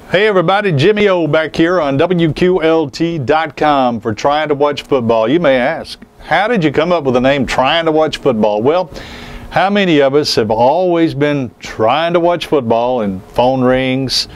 Hey everybody, Jimmy O back here on WQLT.com for Trying to Watch Football. You may ask, how did you come up with the name Trying to Watch Football? Well, how many of us have always been trying to watch football and phone rings,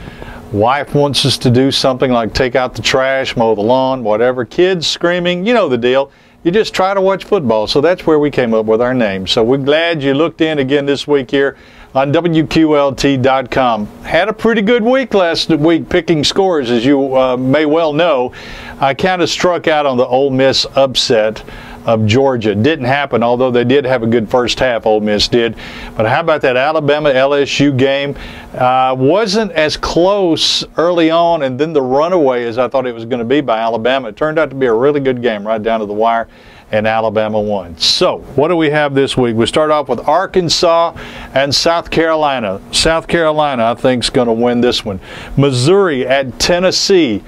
wife wants us to do something like take out the trash, mow the lawn, whatever, kids screaming, you know the deal. You just try to watch football. So that's where we came up with our name. So we're glad you looked in again this week here on WQLT.com. Had a pretty good week last week picking scores, as you may well know. I kind of struck out on the Ole Miss upset of Georgia. Didn't happen, although they did have a good first half, Ole Miss did. But how about that Alabama-LSU game? Wasn't as close early on, and then the runaway as I thought it was going to be by Alabama. It turned out to be a really good game right down to the wire, and Alabama won. So what do we have this week? We start off with Arkansas and South Carolina. South Carolina, I think, is going to win this one. Missouri at Tennessee.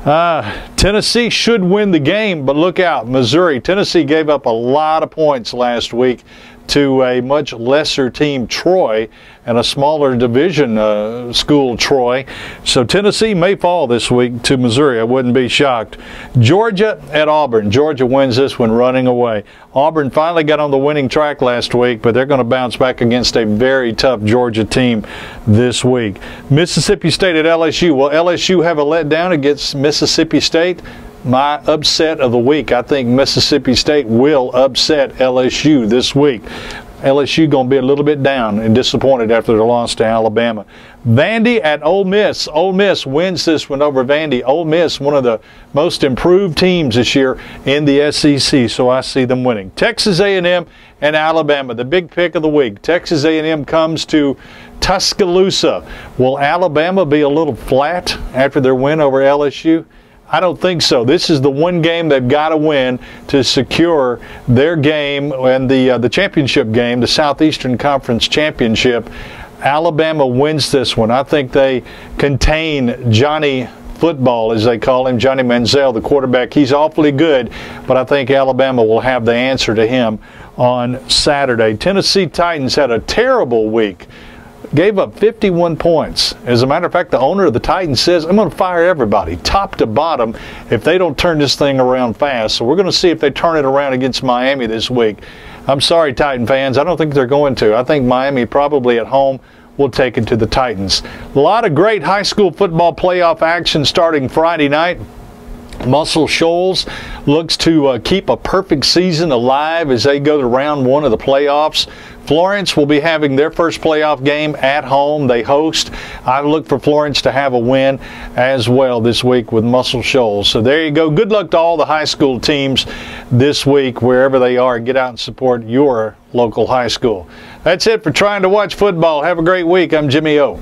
Tennessee should win the game, but look out, Missouri. Tennessee gave up a lot of points last week to a much lesser team, Troy, and a smaller division school, Troy. So Tennessee may fall this week to Missouri. I wouldn't be shocked. Georgia at Auburn. Georgia wins this one running away. Auburn finally got on the winning track last week, but they're going to bounce back against a very tough Georgia team this week. Mississippi State at LSU. Will LSU have a letdown against Mississippi State? My upset of the week. I think Mississippi State will upset LSU this week. LSU going to be a little bit down and disappointed after their loss to Alabama. Vandy at Ole Miss. Ole Miss wins this one over Vandy. Ole Miss, one of the most improved teams this year in the SEC, so I see them winning. Texas A&M and Alabama, the big pick of the week. Texas A&M comes to Tuscaloosa. Will Alabama be a little flat after their win over LSU? I don't think so. This is the one game they've got to win to secure their game and the championship game, the Southeastern Conference Championship. Alabama wins this one. I think they contain Johnny Football, as they call him, Johnny Manziel, the quarterback. He's awfully good, but I think Alabama will have the answer to him on Saturday. Tennessee Titans had a terrible week. Gave up 51 points. As a matter of fact, the owner of the Titans says, I'm going to fire everybody, top to bottom, if they don't turn this thing around fast. So we're going to see if they turn it around against Miami this week. I'm sorry, Titan fans. I don't think they're going to. I think Miami probably at home will take it to the Titans. A lot of great high school football playoff action starting Friday night. Muscle Shoals looks to keep a perfect season alive as they go to round one of the playoffs. Florence will be having their first playoff game at home. They host. I look for Florence to have a win as well this week with Muscle Shoals. So there you go. Good luck to all the high school teams this week, wherever they are. Get out and support your local high school. That's it for Trying to Watch Football. Have a great week. I'm Jimmy O.